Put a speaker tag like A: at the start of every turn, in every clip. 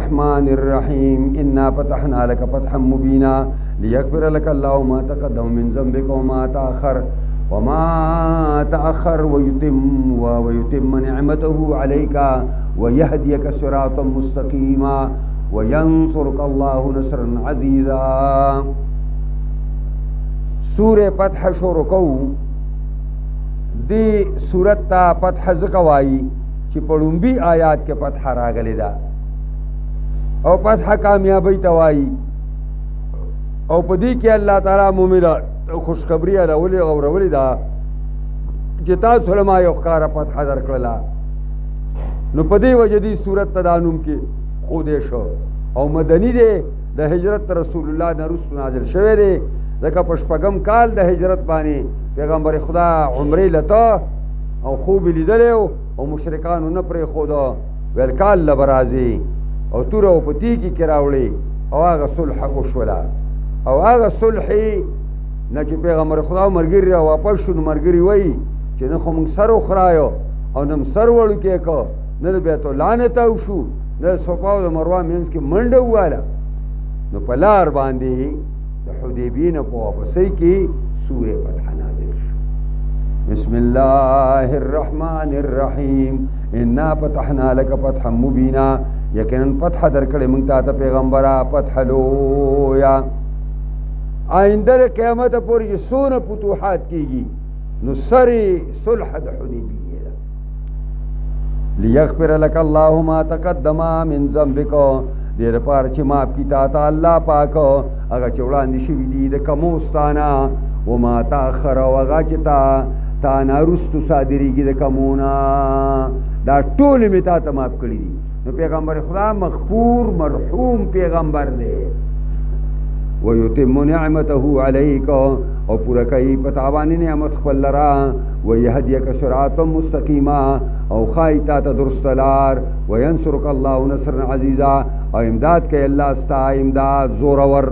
A: الرحمن الرحيم إنا فتحنا لك فتحا مبينا ليغفر لك الله ما تقدم من ذنبك وما تأخر ويتم نعمته عليك ويهديك صراطا مستقيما وينصرك الله نصرا عزيزا. سورة فتح شروع کو دی سورت تا فتح زکوائی چی پڑھنبی آیات کے فتح راگلی دا او فتح کامیابی توائی او پدی کہ اللہ تعالی مومنات خوشخبری راولی غورولی دا جتا سلمہ یخکار فتح درکڑلا نو پدی وجدی سورت تدانم کی خودے شو او مدنی دے دا ہجرت رسول اللہ نرست نازل شوے دے دکا پشپگم کال دا ہجرت بانی پیغمبر خدا عمری لتا او خوبی لیدلیو او مشرکانو نپری خدا ویلکال لبرازی او تور او پتی کی کراولی او آغا صلح وشولا او آغا صلحی نا چی پیغمبر خدا مرگری را واپس شد مرگری وی چی نخو منگ سر اخرایو او نم سر وڑو کے که نل بیتو لانتاو شو نل سپاو دا مروان مینس کی منڈو والا نو پلار باندی دا حدیبین پا واپسی کی سورہ فتح نازل شو. بسم اللہ الرحمن الرحیم انا فتحنا لک فتحا مبینا یقیناً فتح درکڑے منگتا تا پیغمبرہ فتح لویا آئندہ قیامت پوری جی سون فتوحات کی گی نو سری صلح دا حدیبی ہے لیغفر لک اللہ ما تقدم من ذنبکو دیر پار چی ماپ کی تا اللہ پاکو اگا چوڑان دی شوی دی دا کموستانا وما تاخر وغا چتا تا نارستو صادری کی دا کمونا دا طول میں تا ماپ کری دی نو پیغمبر خدا مغفور مرحوم پیغمبر دے ویتم نعمته علیک او پورا کئی پتاوانی نعمت خپل لرا ویہدیک صراطا مستقیما او خائتا تدرستلار وینصرک اللہ نصر عزیزا او امداد کے اللہ استا امداد زورور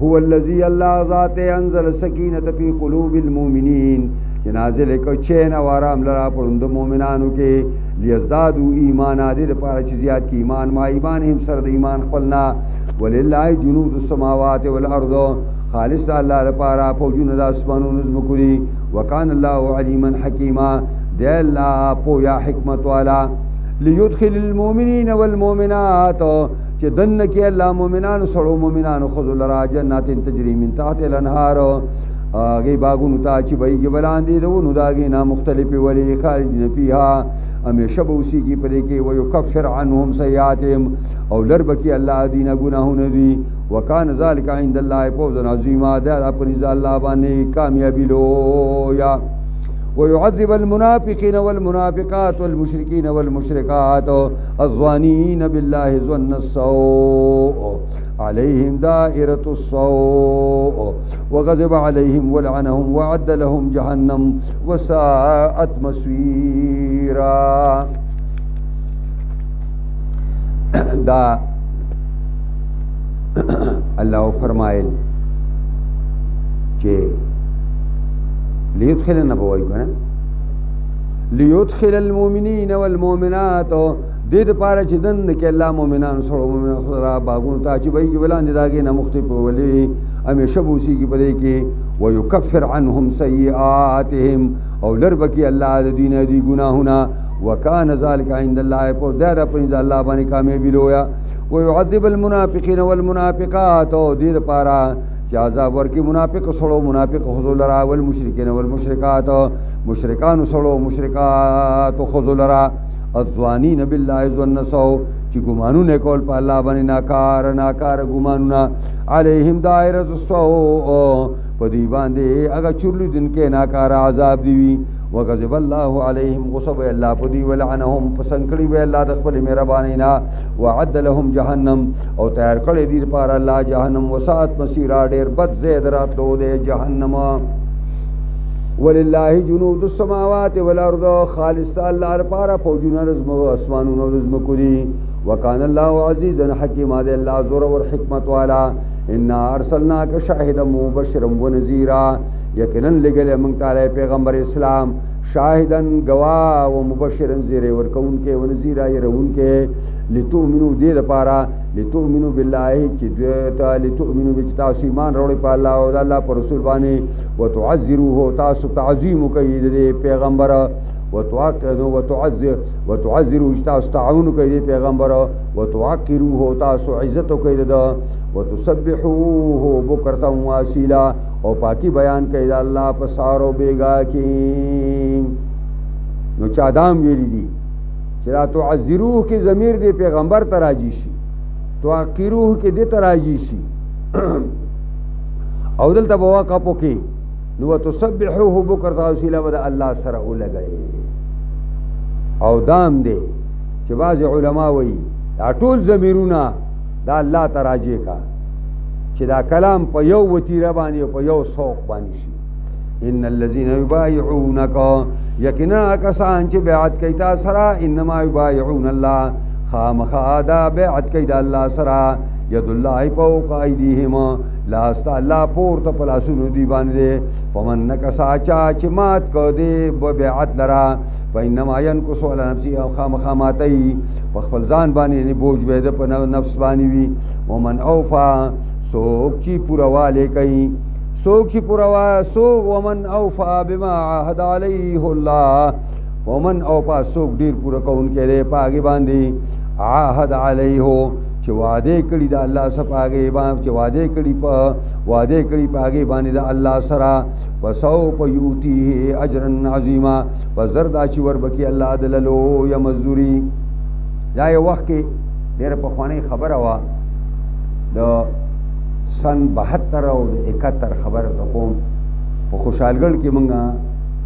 A: هو الذی اللہ ذات انزل سکینت فی قلوب المومنین جنازل کو چین وارام لرا پرند مومنانو کے لیزدادو ایمان آدھر پارا چیزیات کی ایمان ما ایمانہم سرد ایمان خپلنا وللہ جنود السماوات والارض خالص اللہ لپارا پوجون دا اسمانو نظم کری وکان اللہ علیما حکیما دے اللہ پویا حکمت والا لیدخل المومنین والمومنات چی دن کی اللہ مومنان سڑو مومنان خذو لرا جنات تجری من تحت الانہار آگئی باغونو تا چی بھئی کے بلاندی دونو داگی نا مختلف ولی خالدین فیہا ہمیشہ بوسی کی پدے کے ویکفر عنہم سیئاتہم او لربکی اللہ دینا گناہون دی وکان ذالک عند اللہ فوزا عظیما دار اپنی ذا اللہ بانے کامیابی لویا ويعذب المنافقين والمنافقات والمشركين والمشركات الظانين بالله ظن السوء عليهم دائرة السوء وغضب عليهم ولعنهم وعد لهم جهنم وساءت مصيرا. دا اللہ فرمائل کہ لیدخل نبوئی کو نا لیدخل المومنین والمومنات دید پارا چی دند کہ اللہ مومنان سڑو مومنان خدا باغون تا چی بھئی کی بلان داگی نا مختلف ولی امی شبوسی کی پدے کی ویکفر عنہم سیئاتہم او لربکی اللہ دین دی گناہنا وکان ذالک عند اللہ پو دیر اپنی اللہ بانی کامیابی لویا ویعذب المنافقین والمنافقات دید پارا عذاب ورکی منافق سڑو منافق خذو لرا والمشرکین والمشرکات مشرکان سڑو مشرکات خذو لرا الظوانین باللہ ظن سو چی گمانو نے کول پا اللہ بنی ناکار گمانونا علیہم دائرۃ السوء پدی باندے اگا چرلی دن کے ناکار عذاب دیوی وغضب اللہ علیہم غصب اللہ پدی ولعنہم پسنکڑی بے اللہ دخبل میرا بانینا وعد لهم جہنم او تیار کڑی دیر پار اللہ جہنم وساعت مسیرہ دیر بد زید رات لو دے جہنم وللہ جنود السماوات والارض خالص اللہ پارا پوجونا رزم و اسمانون رزم کری وکان اللہ عزیزا حکیما دے اللہ زور و حکمت والا انا ارسلناک شاہدا مبشرا و نذیرا یقیناً لگلے منگتا رہے پیغمبر اسلام شاهدن گواه و مبشرن زیر ورکون کے و نذیر يرون کے لتؤمنوا دې لپاره لتؤمنوا بالله چې دوی لتؤمنوا چې تاسو ایمان وروړئ په الله او الله پر رسول باندې وتعذروه تاسو تعظیم کوي د پیغمبر وتعذروا تاسو تعاون کوي د پیغمبر وتوقروه تاسو عزت کوي د وتسبحوه بکرة واصیلا او پاکی بیان کوي د الله په سارو بیگا کې نو چا دام ویلي دي چې لا تعذروه کې ضمیر دی پیغمبر تراجی شي توقروه کې دی تراجی شي او دلته بواقع پوکي نو تسبحوه بکرة واصیلا بد الله سره ولګي او دام دی چې بعض علما وایي دا ټول ضمیرونه دا الله تراجی کا چې دا کلام په یو وتیره باندې او په یو سوق باندې شي ان الذين يبايعونك یقینا کسان چې بیعت کوي تا سره انما يبايعون الله خامخا دا بیعت کوي د الله سره ید الله فوق ایدیهم لاست الله پورته پلاسونو دی باندې پمن کسا چا چې مات کو دی بیعت لرا فینما ينقص على نفسه او خامخا ماتي خپل ځان باندې بوج به د نفس باندې وي ومن اوفا سوک چی پورواله کوي سوک چی پوروا سوک ومن اوفا بما عهد عليه الله ومن اوفا سوک ډیر پورا کون کړي پاګي باندې عهد عليه چې وعده کړی د الله سره پاګي باندې چې وعده کړی پاګي باندې د الله سره وسو پيوتيه اجرا عظیما فزردا چې ور بکی الله دللو یا مزوري دا یو وخت کې ډېر په خواني خبره وا د سن 72 او 71 خبره ته کوم په خوشحالګل کې مونږه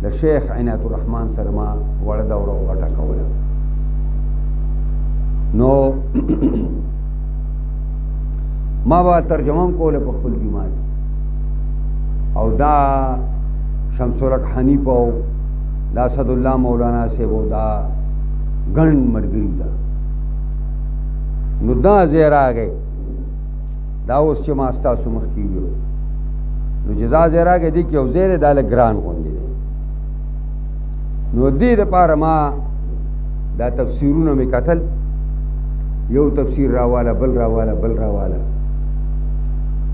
A: د شیخ عنایت الرحمن سره ما وړه دوره غټه کوله نو ما با ترجمه کوله په خپل جماعت او دا شمس الحق حنیف او دا اسد الله مولانا سیبو دا ګڼ مرګري دا نو دا زیراغه دا اوس چې ما ستاسو مخ کې ویو نو جزا زیراغه دي کې او زیره داله ګران غوندي دي نو دې لپاره ما دا تفسیرونه مې کتل یو تفسیر راواله بل راواله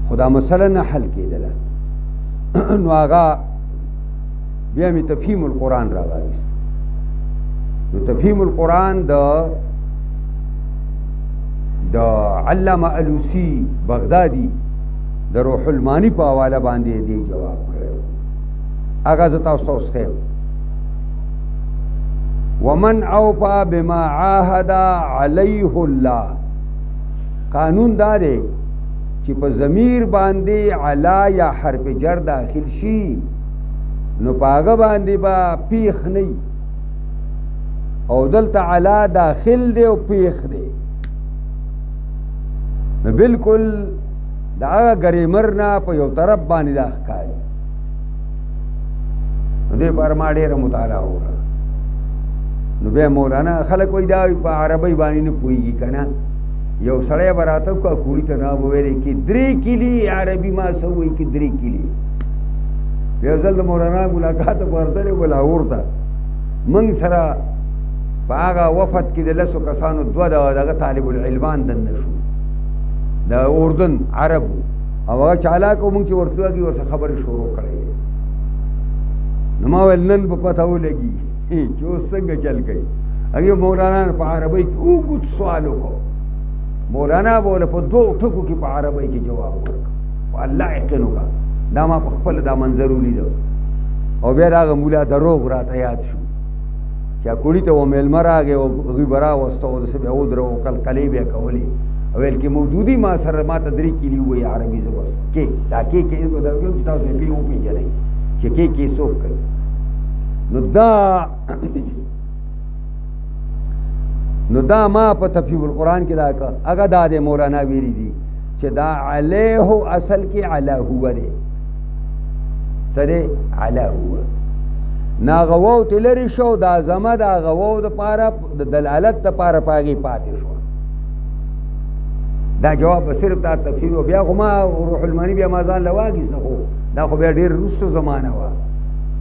A: خدا مسله نه حل کېدله نو هغه بیا مې تفهیم القرآن راواغیست نو تفهیم القرآن د علامه الوسی بغدادي د روح المانی په حواله باندې دی جواب کړو هغه زه تاسو ته ښیم ومن اوفى بما عاهد عليه الله قانون دا دی چې په ضمیر باندې علا یا حرف جر داخل شي نو پاغه باندې با پیخ نه او دلته علا داخل دی او پیخ دی نو بالکل دا غریمر نه په یو طرف باندې دا ښکاري نو دې پر ما ډېره مطالعه وکړه نو بیا مولانا خلک وایي دا په عربی باندې نه پوهېږي که نه یو سړی به راته وکړه کوړي ته نه به ویلې کې 3 کیلي عربي ما څه وایي کې 3 کیلي یو ځل د مولانا ملاقات په ورتلې ولاور ته موږ سره په هغه وفد کې د 10 کسانو 2 دغه طالب العلمان دننه شو د اردن عرب او هغه چالاک مونږ چې ورته وږي ورسره خبرې شروع کړې نو ما ویل نن په پته ولګي چې اوس څنګه چل کوي هغه مولانا په عربی کې اوږد سوال وکړو مولانا بوله په 2 ټکو کې په عربی کې جواب ورکړ الله یقین وکړه دا ما په خپل دا منظر ولیدو او بیا هغه مولا دروغ راته یاد شو چې کوړی ته و میلمه راغی او هغوی به راوسته او داسې بیا ودرو قلقلې بیا کولې ویل کې موجودي ما سره ما ته 3 کیلي ووایي عربي زه بس کې دا کې به درکوم چې تاسو پې وپېژنئ چې کې څوک کوي نو دا ما په تفهیم القرآن کې دا هغه دا د مولانا ویلي دي چې دا علیه اصل کې علا هو دی څه دی علا هو ناغوو ته لرې شو دا زمه د غوو دپاره د دلالت دپاره په هغې پاتې شوه دا جواب به صرف دا تفهیم و بیا خو ما روح المانی بیا ما ځان له واخیسته خو دا خو بیا ډېر وروستو زمانه وه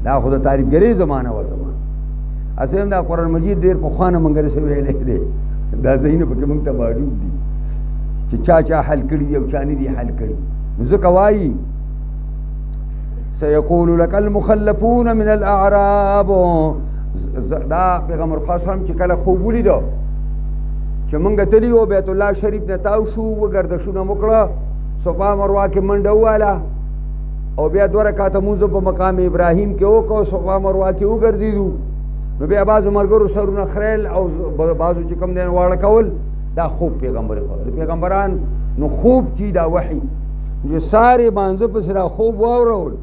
A: دا خو د تعریفګرۍ زمانه وه زما اصل هم دا قرآن مجید ډېر پخوانه مونږ رسې ویلی دی دا ځایونه پکې مونږ ته معلوم دي چې چا حل کړي دي او چا نه دي حل کړي نو ځکه وایي سيقول لك المخلفون من الاعراب دا پیغمبر خاص هم چې کله خوب ولیدو چې مونږ تلي وو بیت الله شریف نه تاو شو وګردشونه وکړه صفا مروه کې منډه وواله او بیا 2 رکعاته مونځ په مقام ابراهیم کې وکړو صفا مروه کې وګرځېدو نو بیا بعضو ملګرو سرونه خریل او بعضو چې کوم دی واړه کول دا خوب پیغمبر د پیغمبران نو خوب چې دا وحی چې سارے مانځه پسې را خوب واورول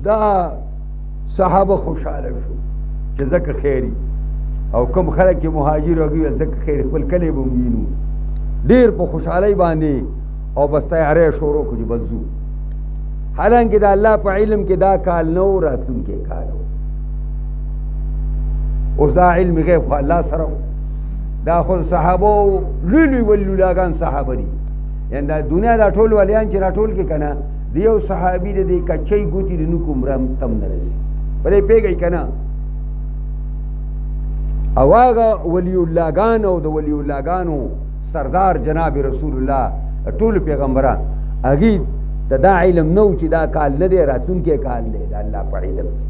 A: دا صحابه خوشحاله شو چې ځکه خیري او کوم خلک چې مهاجر وګي ځکه خیر خپل کلی به وینو ډېر په خوشحالۍ باندې او بس تیاری شروع کړو چې بس ځو حالانکه د الله په علم کې دا کال نه و راتلونکی کال و اوس دا علم غیب خو الله سره دا خو صحابه لوی ولولاګان صحابه دي یعنی دا دنیا دا ټول ولیان چې راټول کې که نه د یو صحابي د دې کچۍ ګوتې د نوک عمره تم نه رسي پرې پوهېږئ که نه او هغه ولی اللهګان او د ولی اللهګانو سردار جناب رسول الله ټول پیغمبران هغې ته دا علم نه و چې دا کال نه دی راتلونکی کال دی د الله په علم کې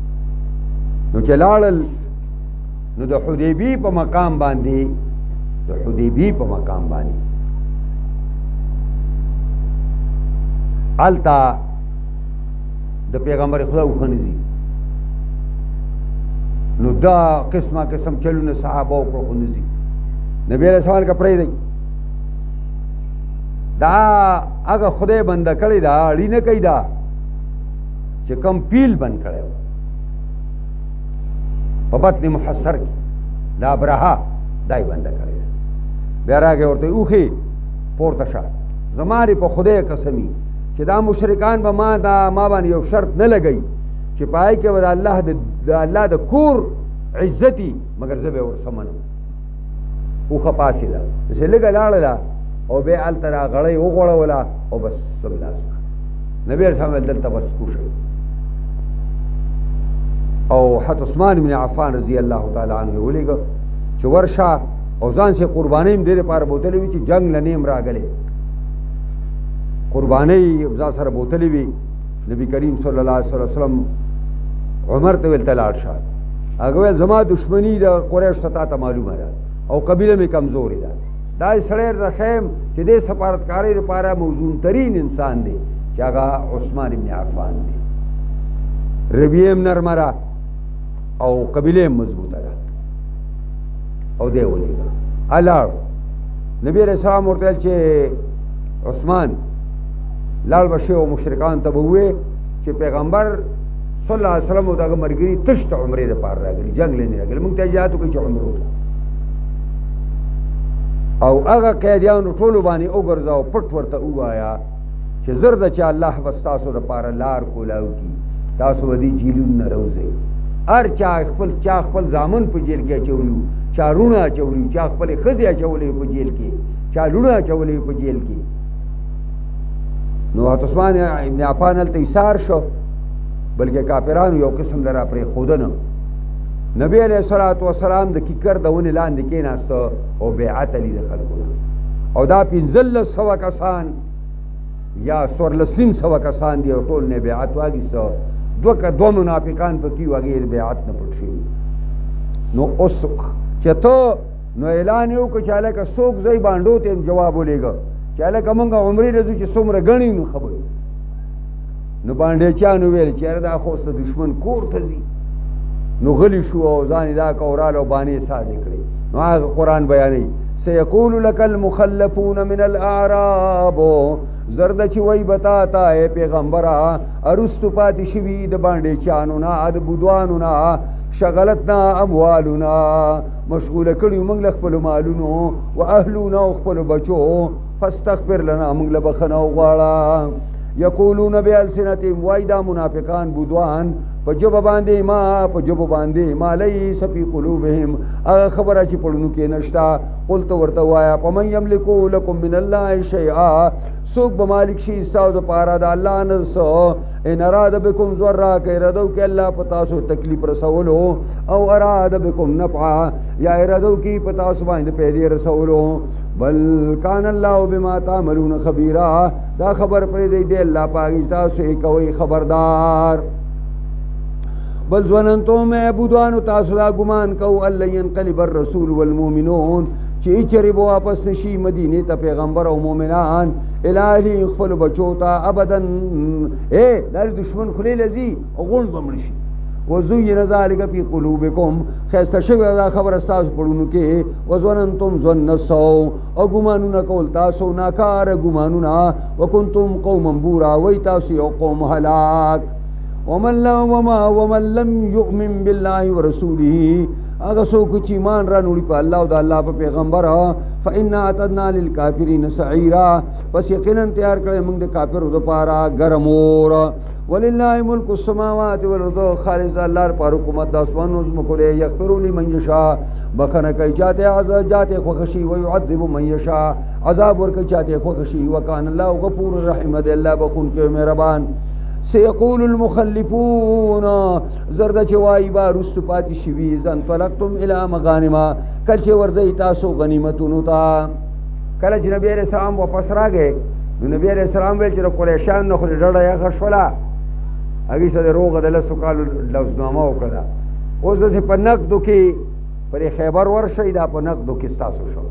A: نو چې لاړل نو د حدیبی په مقام باندې هلته د پیغمبر خدا وخنځي نو دا قسم چلونه صحابه وکړو خو نځي نبی علیہ السلام که پرېږدئ دا هغه خدای بنده کړی دا اړي نه کوي دا چې کم پیل بند کړی و په بطن محصر کې دا ابرهه دا یې بنده کړی ده بیا راغی ورته اوښې پورته شه زما دې په خدای قسمي چې دا مشرکان به ما باندې یو شرط نه لګوي چې په هغې کې به د الله د کور عزتي مګر زه به یې ورسه منم اوښه پاسېده داسې لږه لاړله او بیا هلته را غړۍ وغوړوله او بس سملاس نبي علیه السلام دلته بس کوشئ او حتی عثمان بن عفان رضی الله تعالی عنه ولیږه چې ورشه او ځان سې قربانۍ هم دې دپاره بوتلی وي چې جنګ له نیم راغلی قربانۍ ځان سره بوتلی وي نبی کریم صلی الله علیه وسلم عمر ته ویل ته لاړ شه هغه ویل زما دشمني د قریش ته تا ته معلومه ده او قبیله مې کمزورې ده دا سړی د خیم چې دې سفارتکارۍ دپاره موزون ترین انسان دی چې هغه عثمان بن عفان دی ربیه هم نرمه ده او قبیله هم مضبوطه ده او دی ولیږه الاړ نبی علیه السلام ورته ویل چې عثمان لاړ به شي او مشرکانو ته به ووایې چې پیغمبر صلی الله علیه وسلم او د هغه ملګري تش ته عمرې دپاره راغلي جنګ له نه راغلي موږ ته اجازت وکړئ چې عمره وکړو او هغه قیدیانو ټولو باندې وګرځاو پټ ورته ووایه چې زر ده چې الله به ستاسو دپاره لار کولاو کړي تاسو به دې جیلونو نه روځئ هر چا خپل زامن په جیل کې اچولي وو چا روڼه اچولي وو چا خپلې ښځې اچولې په جیل کې چا لوڼه اچولې په جیل کې نو عثمان ابن عفان هلته ایثار شو بلکې کافرانو یو قسم له را پرېښوده نه نبی علیه الصلاة والسلام د کیکر د ونې لاندې کېناسته او بیعت علی د خلکو نه او دا 1500 کسان یا 1400 کسان دي او ټول نه بیعت واخیسته دوه منافقان پکې وو هغې بیعت نه پټ شوي نو اوس چې ته نو اعلان یې وکړو چې هلکه څوک ځئ بانډو ته یې جواب ولېږه چې هلکه مونږ عمرې ته ځو چې څومره ګڼي نو ښه به نو بانډیچانو ویل چې یاره دا خو اوس د دښمن کور ته ځي نو غلی شو او ځان یې دا کورال او بانې سازې کړې نو هغه قرآن بیانوي سیقول لک المخلفون من الاعراب زرده چې وی بتا تا ای پیغمبره ارستو پاتې شوي د بانډیچانو نه د بودوانو نه شغلتنا اموالنا مشغوله کړي موږ له خپلو مالونو و اهلونه او خپلو بچو فاستغفر لنا موږ له بخښنه وغواړه یقولون بالسنتهم وای دا منافقان بودوان په جبه باندې ما په جبه باندې ما لیس فی قلوبهم هغه خبره چې پړونو کې نشتا قلت ورته وایا فمن یملک لکم من الله شیئا څوک به مالک شي ستاسو لپاره د الله نه څه ان اراد بكم ضرا که ارادو کې الله په تاسو تکلیف رسولو او اراد بكم نفعا یا ارادو کې په تاسو باندې پیدا رسولو بل کان الله بما تعملون خبيرا دا خبر پرې دی الله پاک تاسو کوي خبردار بل ظننتم عبودان تاسو دا ګمان کو الله ينقلب الرسول والمؤمنون چې چری به واپس نشي مدینه ته پیغمبر او مؤمنان الهی خپل بچو ته ابدا اے د دشمن خلی لذي غون بمړشي وزين ذلك في قلوبكم خسته شوی دا خبر استاس پړونو کې وزننتم ظن السوء او ګمانونه کول تاسو ناکار ګمانونه وکنتم قوما بورا وای تاسو یو قوم هلاک ومن لم يؤمن بالله ورسوله اگر څوک چې ایمان را نوړي په الله او د الله په پیغمبر فإن اعتدنا للكافرين سعيرا پس یقینا تیار کړی موږ د کافرو لپاره ګرم اور ولله ملک السماوات والارض خالص الله پر حکومت د اسمانو زمکو لري یغفر لمن یشاء بخنه کوي چاته عذاب جاته خوشي او يعذب من یشاء عذاب ورکوي چاته خوشي وکانه الله غفور رحیم دی الله بخون کې مهربان سيقول المخلفون زرد چوای با رست پاتې شوی ځان طلقتم الى مغانم کل چې ورځي تاسو غنیمتونو ته کله چې نبی رسول الله واپس راغی نو نبی رسول الله ویل چې قریشان نو خل ډډه یا غشولا هغه سره روغه د لسو کالو لوزنامه وکړه اوس د په نقدو کې پر خیبر ورشي دا په نقدو کې تاسو شو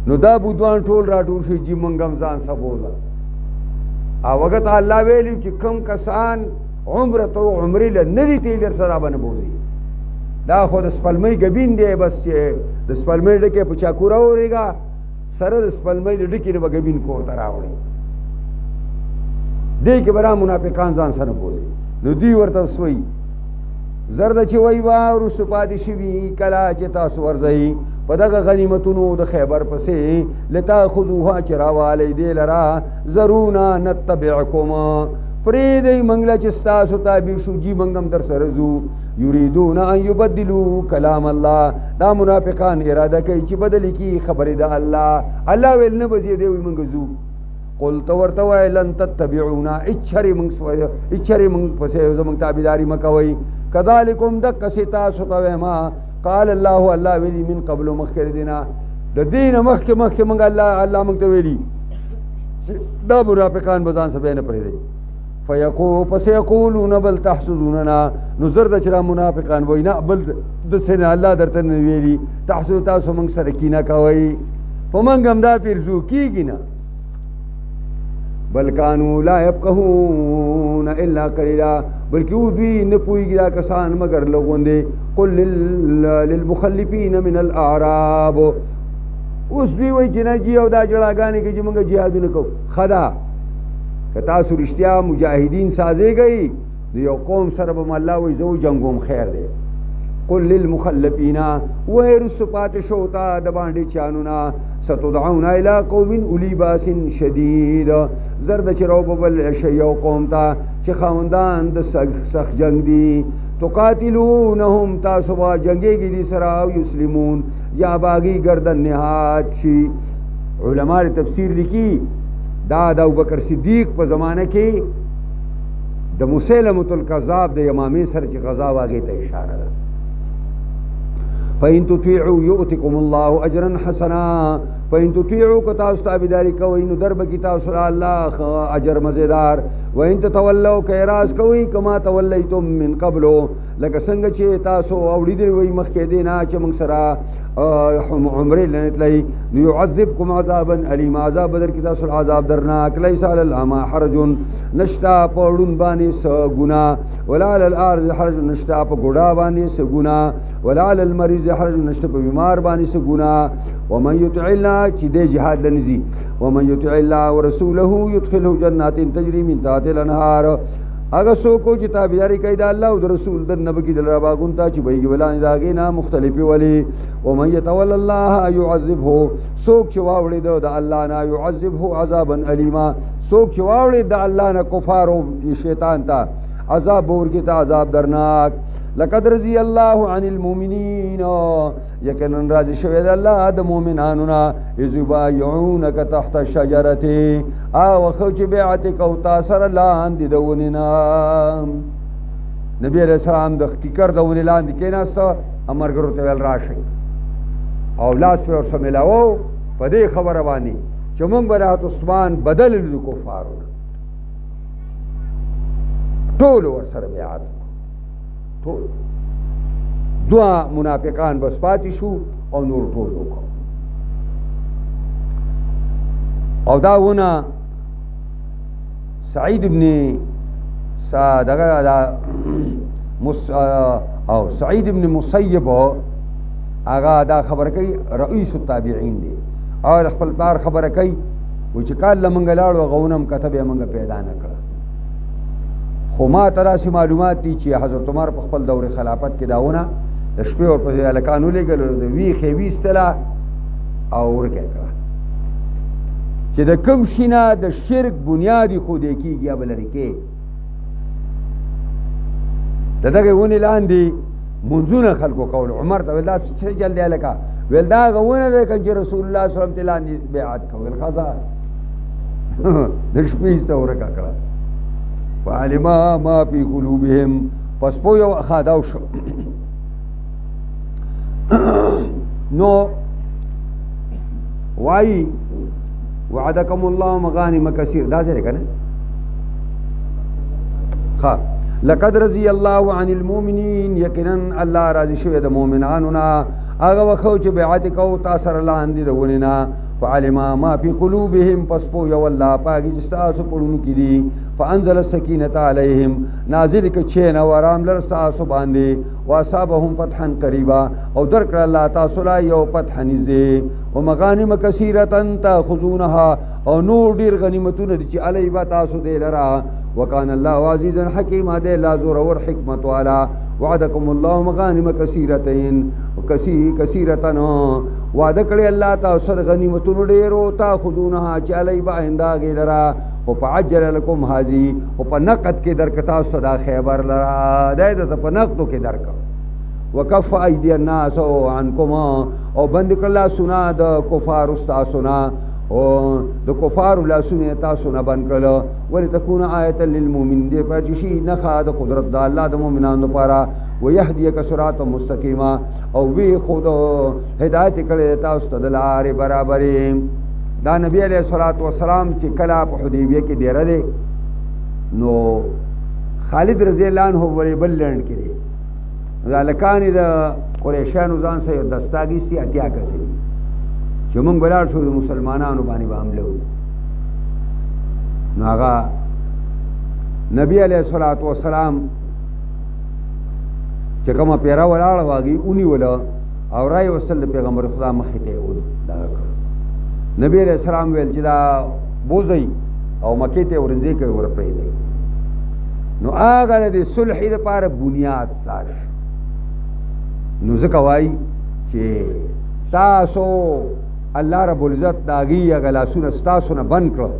A: نو دا بودوان ټول راټول شي چې منګم ځان سبوزه او وقت الله ویلی چې کم کسان عمره تو عمرې له ندی تیلر سره باندې بوزي دا خو د سپلمۍ ګبین دی بس چې د سپلمۍ ډکه په چاکورا اورېګا سره د سپلمۍ ډکه نه ګبین کور ته راوړي دې کې برا منافقان ځان سره بوزي نو دی ورته سوی زرد چې وای وا ورسو پاتې شوي کلا چې تاسو ورځي په دغه غنیمتونو د خیبر پسې لتا خذوها چراوالی دی لرا زرونا نتبعکم پریدی منگلا چې تاسو تابع شو جی منګم در سره زو یریدون ان یبدلوا کلام الله دا منافقان اراده کوي چې بدلی کی خبره د الله ویل نه بځي دی منګ زو قلت ورته وای لن تتبعونا اچری من پسې زمون تابعداري مکوي کذالکم دک ستا سوتو ما قال الله ویلی من قبل مخکر دینا د دین مخک منګ الله موږ ته ویلی دا منافقان بزان سبه نه پرې دی فسيقولون بل تحسدوننا نظر د چر منافقان وینا بل د سن الله درته ویلی تحسد تاسو موږ سره کینا کوي په منګ هم دا پیرزو کیږي نه بل كانوا لا يفقهون الا قليلا بلکې دوی نه پوهیږي دا کسان مگر لغوندې قل للمخلفين من الاعراب اوس دوی وایي چې نه جی او دا جړاګانې کې چې موږ جهادونه کوو خدا که تاسو رښتیا مجاهدین سازېږئ د یو قوم سره به الله وایي زه جنګوم خیر دی قل للمخلفين ويرس پات شوتا د باندې چانونا ستدعون الى قوم اولي باس شديد زرد چرو بل شيو قوم تا چې خوندان د سخت جنگ دي تقاتلونهم تاسو با جنگيږي دي سره او يسلمون یا باغي گردن نهاد شي علماء تفسیر لیکي دا د ابوبکر صدیق په زمانه کې د مسیلمه الکذاب د امامي سره چې غزا واغې ته اشاره ده فإن تطيعوا يؤتكم الله أجرا حسنا فإن تطيعوا كتاس تابداري كوي ندرب كتاس الله أجر مزيدار وإن تتولوا كيراس كوي كما توليتم من قبل لك سنگ چه تاسو اوڑی دی وی مخ کې دینا چې موږ سره عمره لنتلای يعذبكم عذابا اليما عذاب در کې تاسو عذاب درناک ليس على الاعمى حرج نشتا پړون باندې س ګنا ولا على الارض حرج نشتا په ګډا باندې س ګنا ولا على المريض حرج نشتا په بیمار باندې س ګنا ومن يطع الله چې د جهاد لنزي ومن يطع الله ورسوله يدخله جنات تجري من تحتها الانهار اگر سو کو چې تابعداري کوي د الله او د رسول د نبی کی دلرا باغون ته چې بيګي ولان داګه نه مختلفي ولي او من يتول الله يعذبه سوک چې واوړي د الله نه يعذبه عذابا اليما سوک چې واوړي د الله نه کفار او شیطان ته عذاب ورکی تا عذاب درناک لقد رضی الله عن المؤمنین یقینا راضی شوی د الله د مؤمنانو نه اذ یبایعونک تحت الشجره او خو چې بیعت کو تا سره لاندې د ونې نه نبی علیہ السلام د ټیکر د ونې لاندې کېناسته امرګرو ته ویل راشي او لاس په ورسره ملاو په دې خبره باندې چې موږ برات عثمان بدل د کفارو ټول ورسره بیعت ټول دوا منافقان بس پاتې شو او نور ټول وکړو او دا ونه سعید ابن او سعید ابن مسیب هغه دا خبره کوي رئیس التابعین دی او خپل پلار خبره کوي و چې کال لمنګ لاړو غونم کتب یې منګه پیدا نه کړه خو ما تراسي معلومات دي چې حضرت عمر په خپل دور خلافت کې داونه د شپې اور په الکانو لګل د ویخې ویستله او ورکه کړه چې د کوم شینه د شرک بنیادی خو دې کېږي یا بل لري د دغه ونې لاندې منځونه خلکو کول عمر ته ویل دا څه جلدی هلکه ویل دا هغه ونه دی که چې رسول الله صلی الله علیه وسلم ته لاندې بیعت کو ویل ښه د شپې ایسته ورکه کړه فعلم ما فی قلوبهم پس پوی او خاداو شو نو وای وعدکم الله مغانم کثیر دا ځای کنه ها لقد رضی الله عن المؤمنین یقینا الله راضی شوی د مؤمنانو نه هغه وخت چې بیعت کو تاسو لاندې دونه نه فعلم ما فی قلوبهم پس پو یو الله پاک چې تاسو پړونو کې دي فانزل السکینه علیهم نازل ک چین او آرام لر تاسو باندې واصابهم فتحا قریبا او درک الله تاسو لا یو فتح نږدې او مغانم کثیره تاخذونها او نور ډیر غنیمتونه چې علی با تاسو دې لرا وکان الله عزیزا حکیما دې لا زور اور حکمت والا وعدکم الله مغانم کثیرتین کثیرتن وعده کړی الله تاسو غنیمتونو ډیرو تاخذونها چې علی با انداګې لرا او فعجل لكم هذه او په نقد کې درکتا ست دا خیبر لرا دایته په نقدو کې درک وکف ایدی الناس عنكم او بند کړه سنا د کفار استاسنا او د کفار لا سنه تاسو نه بند کړه ولتكون آیه للمؤمنین دې په چې شي نه خا د قدرت د الله د مؤمنانو لپاره ويهديك صراط مستقيما او وی خود هدایت کړه تاسو ته د لارې برابرې دا نبی علیہ الصلوۃ والسلام چې کله په حدیبیه کې ډیره دی نو خالد رضی الله عنه ولې بل لند کړي ځلکان د قریشانو ځان سره دستاګی سي اتیا کسي چې موږ بلار شو د مسلمانانو باندې حمله نو هغه نبی علیہ الصلوۃ والسلام چې کومه پیرا ولاړ واږي اونې ولا او راي وصل پیغمبر خدا مخې ته و دا نبی علیہ السلام ویل چې دا بوزي او مکې ته ورنځي کوي ورپرې دی نو هغه د صلح لپاره بنیاد ساش نو ځکه وایي چې تاسو الله رب العزت داغي هغه لاسونه ستاسو نه بند کړو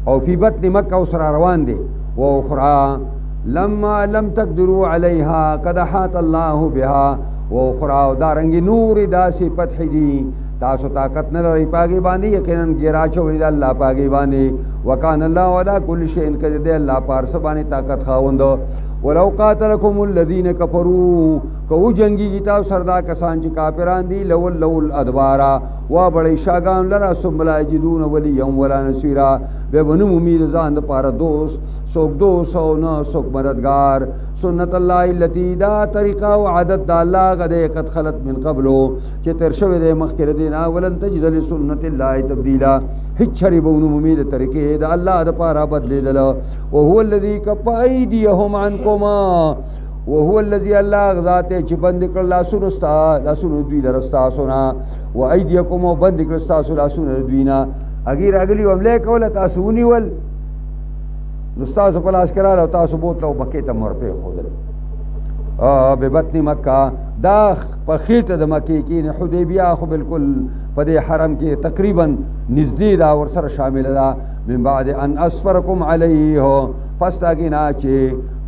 A: او فی بطن مکه سره روان دي و اخرى لما لم تقدروا عليها قد احاط الله بها و اخرى دارنګ نور داسې فتح دي تاسو طاقت نه لري پاګي باندې یقینا ګرا چوي د الله پاګي باندې وکانه الله ولا كل شيء قدر الله پارس باندې طاقت خاوند ولو قاتلكم الذين كفروا کو جنگي تاسو سردا کسان چې کافران دي لول ادبارا وا بړی شاګان لرا سملا جدون ولي يوم ولا نصيرا به ونو امید ځان د پاره دوست دوست او نه سوک مددگار سنت الله التي دا طریقه او عادت د الله غده قد خلت من قبلو چې تر شوی د مخکره دین اولن تجد لسنت الله تبديلا هیڅ چری بونو امید طریقې د الله د پاره بدلیدل او هو الذي كفايديهم عنكما وهو الذي الله ذات چې بند کړ لاسونو دوی لرستا سنا و ايديكم بند کړ تاسو لاسونو دوینا اگیر اگلی عمله کوله تاسو ونیول نو تاسو په لاس کړه او تاسو بوتلو مکه ته مرپه خودل به بطن مکه دا په خېټه د مکه کې حدیبیه خو بالکل په دې حرم کې تقریبا نږدې دا ور سره شامل ده من بعد ان اسفرکم علیه پس دا کې نه چې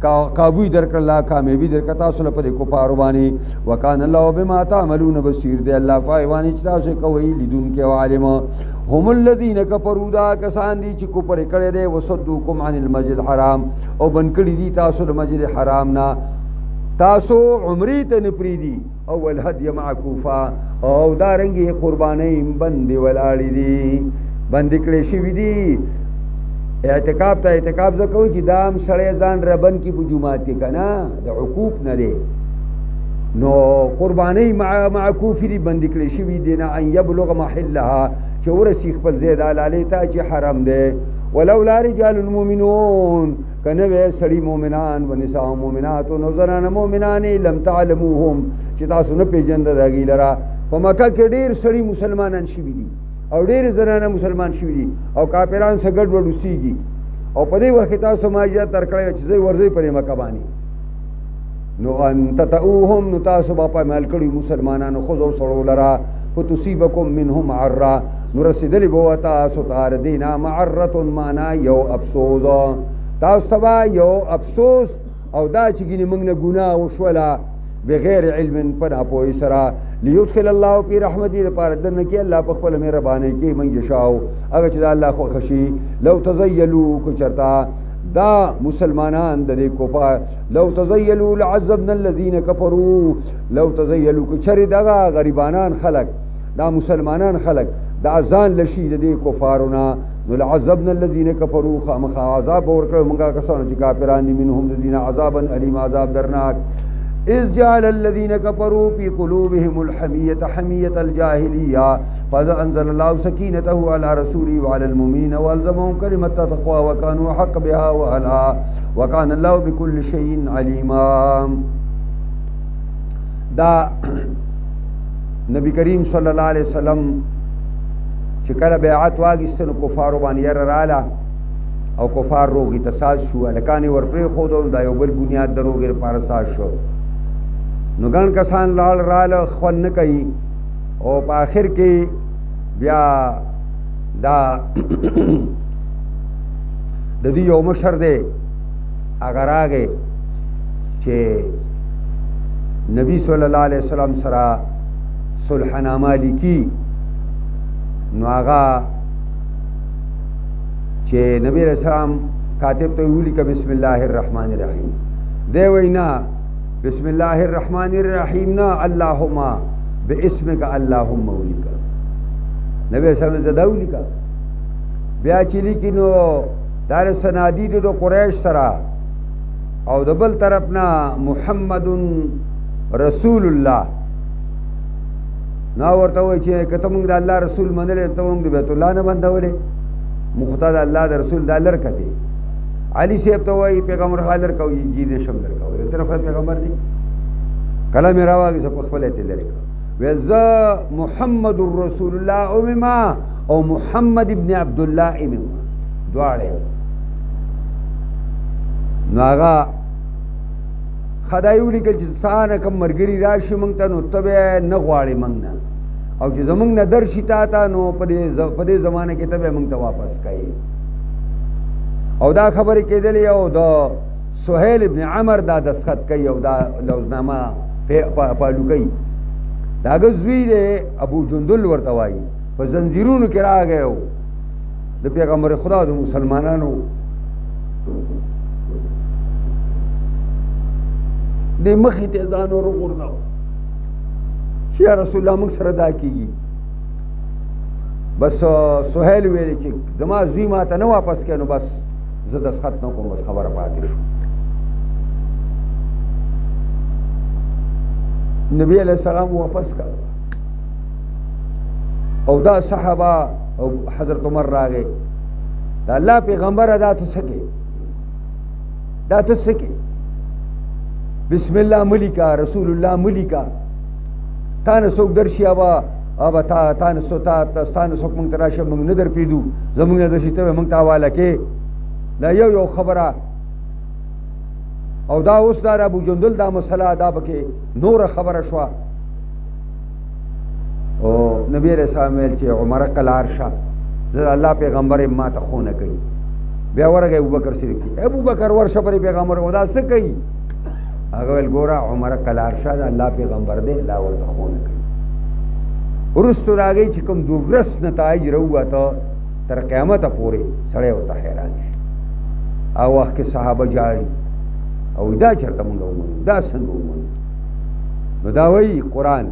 A: کابوی درکړه کامیابی درکړه تاسو له په کفارو باندې وکانه الله بما تعملون بصیر دی الله فایوانی چې تاسو کوي لیدونکي او عالم هم الذين كفروا دا کسان دي چې کفر کړي دي وصدوکم عن المسجد الحرام او بن کړي دي تاسو د مسجد حرام نه تاسو عمرې ته نه پریدي او الهدي معکوفا او دارنګي قرباني بندي ولاړې دي بند کړي شي دي اعتکاف ته اعتکاف زکو چې دام سړی ځان ربن کی په جمعات کې کنه د عقوق نه دی نو قربانی معکوف دی بند کړي شي دي نه ان يبلغ محلها چې ورسی خپل زید علی ته چې حرم دی ولولا رجال المؤمنون کنه به سړی مؤمنان و نساء مؤمنات او زنان مؤمنان لم تعلموهم چې تاسو نه پیژند راګی لرا په مکه کې ډیر سړی مسلمانان شي دي او ډیر زنانه مسلمان شوي دي او کافران سره ګډ وډ اوسېږي او په دې وخت تاسو ما اجازه درکړی چې زه ورځي پرې مکه باندې نو ان تتؤهم نو تاسو به په مال کړي مسلمانانو خو زو سړو لرا فتصيبكم منهم معره نو رسیدلی به تاسو تار دینا معره معنا یو افسوس تاسو تبا یو افسوس او دا چې ګینه موږ نه ګناه وشوله بغیر علم پر اپوی سرا لیدخل الله فی رحمتی لپاره دنه کې الله په خپل مهرباني کې من یشاو هغه چې الله خو خشي لو تزیلوا کو چرتا دا مسلمانان د دې کوپا لو تزیلوا لعذبنا الذين كفروا لو تزیلوا کو چر دغه غریبانان خلق دا مسلمانان خلق دا ځان لشي د دې کفارونه نو لعذبنا الذين كفروا خامخ عذاب ورکړو موږ کسانو چې کافران دي منهم د دین عذابا الیم عذاب درناک إذ جعل الذين كفروا في قلوبهم الحمية حمية الجاهلية فأنزل الله سكينته على رسوله وعلى المؤمنين وألزمهم كلمة التقوى وكانوا حق بها وأهلها وكان الله بكل شيء عليما دا نبی کریم صلی الله علیه وسلم چې کله بیعت واغستنو کفارو باندې ير رااله او کفار روغی تساز شو لکانې ورپرې خودو دا یو بل بنیاد دروغې لپاره ساز شو نو ګڼ کسان لاړ راله خپل نه کوي او په آخر کې بیا دا د دې یو مشر دی هغه راغی چې نبی صلی الله علیه وسلم سره صلحنامه لیکي نو هغه چې نبی علیہ السلام کاتب ته ولیکه بسم الله الرحمن الرحیم دی وینا بسم الله الرحمن الرحیم نا اللهم باسمک اللهم ولیکه نبی علیہ السلام زدا ولیکه بیا چې لیکي نو دار سنادید د قریش سره او د بل طرفنا محمد رسول الله نو ورته وای چې کته موږ د الله رسول منل ته موږ د بیت الله نه بندولې مختار الله د رسول د لرکته علی صاحب ته وای پیغمبر حاضر کوي جی دې شم در کوي تر خو پیغمبر دی کلام راوږي څه خپل ته لري ویل ز محمد رسول الله او ما او محمد ابن عبد الله امام دواړه ناغا خدای ولیکل چې ثانه کوم مرګري راشي مونږ ته نو تبه نه غواړي مونږ نه او چې زمونږ نه درشي تا نو په دې زمانه کې تبه مونږ ته واپس کړي او دا خبره کېدلې او دا سهیل ابن عمر دا دسخط کوي او دا لوزنامه پالو کوي دا غزوی دی ابو جندل ورته وایي په زنجیرونو کې راغی د پیغمبر خدا د مسلمانانو د مخې ته ځان ورغورځاو چې یا رسول الله موږ سره دا کېږي بس سهیل ویل چې زما زوی ما ته نه واپس کړي نو بس زه دسخط نه کوم بس خبره پاتې شو نبی علیہ السلام واپس کړ او دا صحابه او حضرت عمر راغی دا الله پیغمبر ادا ته سکے دا ته سکے بسم الله ملکا رسول الله ملکا تانه څوک درشي ابا تانه څوک مونږ تراشه مونږ نه در پیدو زمونږ نه درشي ته مونږ ته حواله کې دا یو خبره او دا اوس دا ابو جندل دا مسله دا پکې نور خبره شو او نبی رسول الله چې عمر قلار شه زه الله پیغمبر ما ته خونه کوي بیا ورغه ابوبکر صدیق ابوبکر ورشه پر پیغمبر ودا څه کوي هغه ول ګوره عمر قلار شاه الله پیغمبر دی لا ورته خونه کوي ورستو راغی چې کوم دوبرس نتایج راوته تر قیامت پورې سړی ورته حیران دی او وخت کې صحابه جاړي او دا چرته مونږ ومنو دا څنګه ومنو نو دا وایي قرآن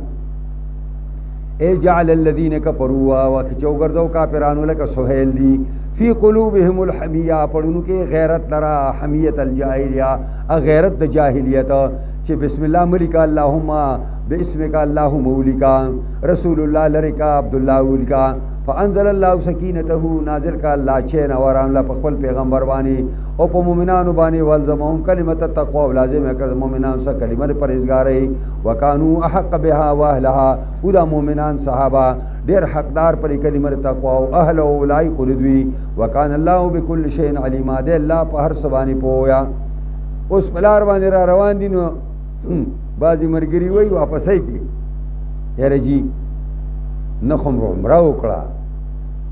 A: اے جعل الذین کفروا وکچو ګرځو کافرانو لکه سهیل دی فی قلوبهم الحمیہ پړونو کې غیرت لرا حمیت الجاهلیہ غیرت د جاهلیت چې بسم الله ملک اللهم باسمک اللهم مولکا رسول الله لرکا عبد الله ولکا فانزل الله سکینته نازل کا الله چین اور الله په خپل پیغمبر باندې او په مؤمنانو باندې ولزمهم کلمت التقوا لازم کړ مؤمنان سره کلمه پرهیزګاری وکانو احق بها واهلها او دا مؤمنان صحابه ډیر حقدار پر کلمه تقوا او اهل او لایق ردوی وکان الله بكل شیء علیم ده الله په هر څه باندې پویا اوس بلار باندې را روان دي نو بازی مرګری وای واپسای کی یاره جی نخم عمره وکړه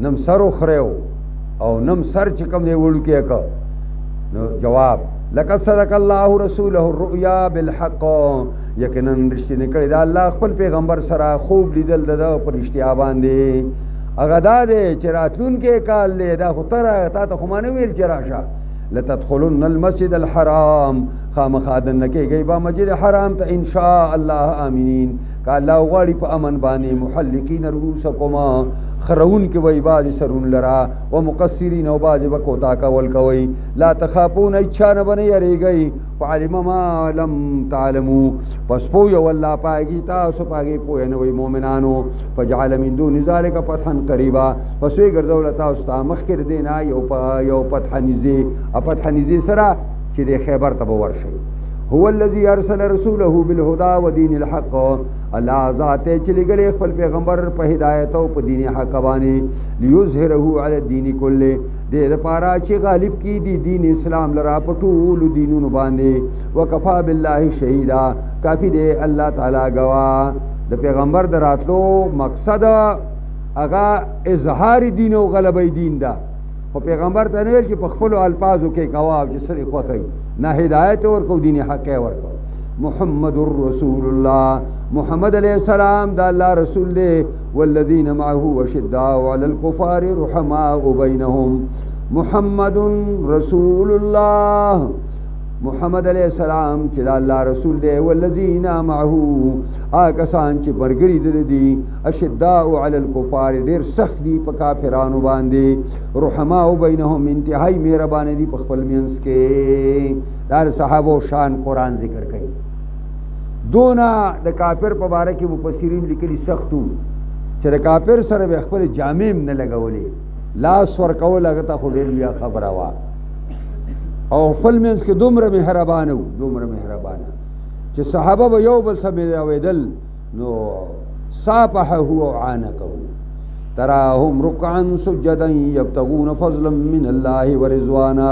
A: نم سر خریو او نم سر چې کوم دی وړو کې کا نو جواب لقد صدق الله رسوله الرؤيا بالحق یقینا رښتینی کړی دا الله خپل پیغمبر سره خوب لیدل د پرشتیا باندې هغه دا دی چې راتلون کې کال له دا خو تر تا ته خو مانه ویل چې راشه لتدخلن المسجد الحرام خامخادن کې گئی با مسجد حرام ته ان شاء الله امنین کا الله غاړي په امن باندې محلقین رؤوسکما خرون کې وای باز سرون لرا و مقصرین او باز وکوتا کول کوي لا تخافون اچھا نه بنی یریږي فعلم ما لم تعلموا پس پو یو الله پاګی تاسو پاګی پوه نه وای مؤمنانو فجعل من دون ذلك فتحا قریبا پس وی ګرځول تاسو ته مخکر دینا یو فتح نږدې فتح نږدې سره چې د خیبر ته ورشي هو الذي ارسل رسوله بالهدى ودين الحق الله ذات چې لګلې خپل پیغمبر په هدایت او په دین حق باندې ليظهره على الدين كله دې لپاره چې غالب کی دی دین اسلام لرا په ټول دینونو باندې وکفا بالله شهیدا کافی دی الله تعالی گواه د پیغمبر دراتلو مقصد هغه اظهار دین او غلبې دین دا خو پیغمبر ته ویل چې په خپل الفاظو کې کواب چې سره خوخی نه هدایت ورکو دین حق ورکو محمد رسول الله محمد علیہ السلام دا الله رسول دی والذین معه وشداء علی الكفار رحماء بینهم محمد رسول الله محمد علیہ السلام چې دا الله رسول دی والذین معه کسان چې برګری دي اشداء علی الكفار ډیر سخت دي په کافرانو باندې رحماء بینهم انتهائی مهربان دي په خپل مینس کې دا صحابه شان قران ذکر کوي دونا د کافر په باره کې مفسرین لیکلي سختو چې د کافر سره به خپل جامیم نه لګولې لاس ور کول هغه ته خو ډیر بیا خبره وا او خپل منځ کې دومره مهربانه چې صحابه به یو بل سره ویدل نو صافحه او عانقه تراهم ركعا سجدا يبتغون فضلا من الله ورضوانا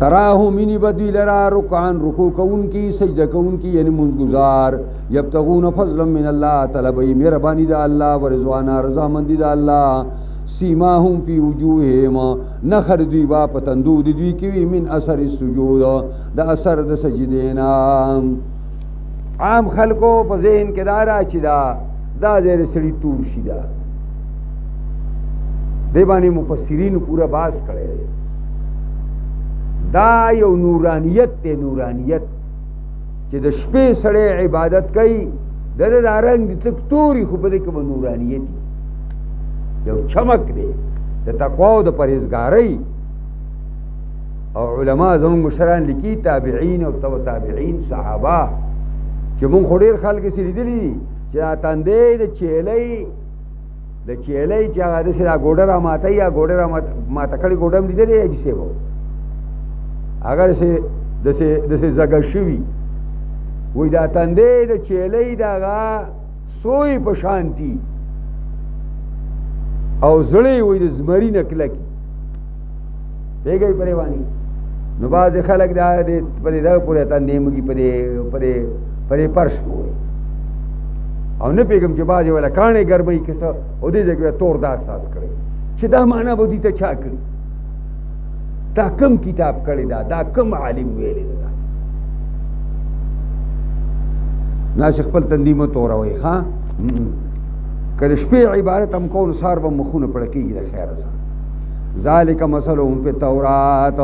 A: تراهم منی بدوی لرا رکعا رکوع کون کی سجدہ کون کی یعنی منزگزار یبتغون فضلا من الله طلبی مهربانی دا الله ورضوانا رضامندی دا الله سیماهم فی وجوههم نخر دوی با پتندو دوی کی من اثر السجود دا اثر د سجدینا عام خلقو په ذهن کې دارا چې دا زیر سړی تور شي دا دی باندې مفسرین پورا باس کړي دا یو نورانیت ته نورانیت چې د شپې سړی عبادت کوي د رنگ د تکتوري خو په دې کې نورانیت یو چمک دی د تقوا او د پرهیزګارۍ او علما زموږ مشران لیکي تابعین او تابعین صحابه چې مونږ خو ډېر خلک یې لیدلي چې دا تندې د چیلۍ چې هغه داسې دا ګوډه را ماتوي یا ګوډه را ماته کړې ګوډه هم لیدلې یا جسې به هغه داسې زګه شوي وایي دا تندې د چیلۍ د هغه سوی په شانتي او زړی وای د زمری نه کلکی پیګی پرې وانی نو باز خلک دا پرې دا پورې تندې مګي پرې پرش وای او نه پیګم چې باز ولا کانه ګرمۍ کیسه او دې ځکه تور دا احساس کړي چې دا معنا به دې ته چا کړي دا کم کتاب کړی دا کم عالم ویلی دا ناشه خپل تندی مه توروئ ښه که د شپې عبارت هم کول سهار به مخونه پړه کېږي د خیره سره ذالک مثلهم فی التورات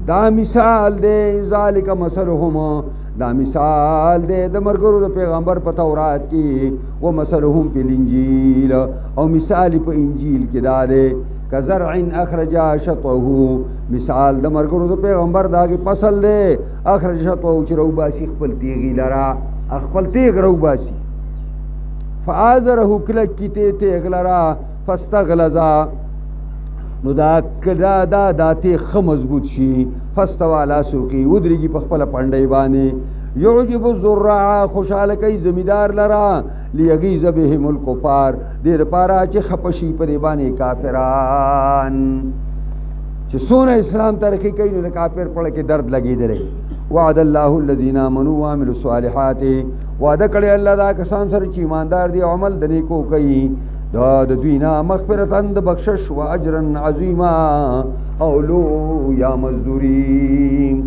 A: دا مثال دی ذالک مثلهم دا مثال دی د مرګرو د پیغمبر په تورات کې و مثلهم فی الانجیل او مثال په انجیل کې دا دی کزرع اخرج شطه مثال د مرګرو د پیغمبر دا کې فصل دی اخرج شطه چې روباسي خپل تیغی لرا خپل تیغ روباسي فآزره کلک کی تیغ لرا فاستغلظا نو دا تیغ خ مضبوط شي فاستوى على سوقه ودرېږي په خپله پنډۍ باندې یعجب الزراع خوشحاله کوي زمیدار لرا لیغیظ بهم الکفار دې دپاره چې خفه شي په دې باندې کافران چې څونه اسلام ترقي کوي نو د کافر پړه کې درد لګېدلی وعد الله الذين امنوا وعملوا الصالحات وعده کړی الله دا کسان سره چې ایماندار دي عمل د نیکو کوي دا د دوی نه مغفرتاً د بخشش و اجرا عظیما او لویه مزدوري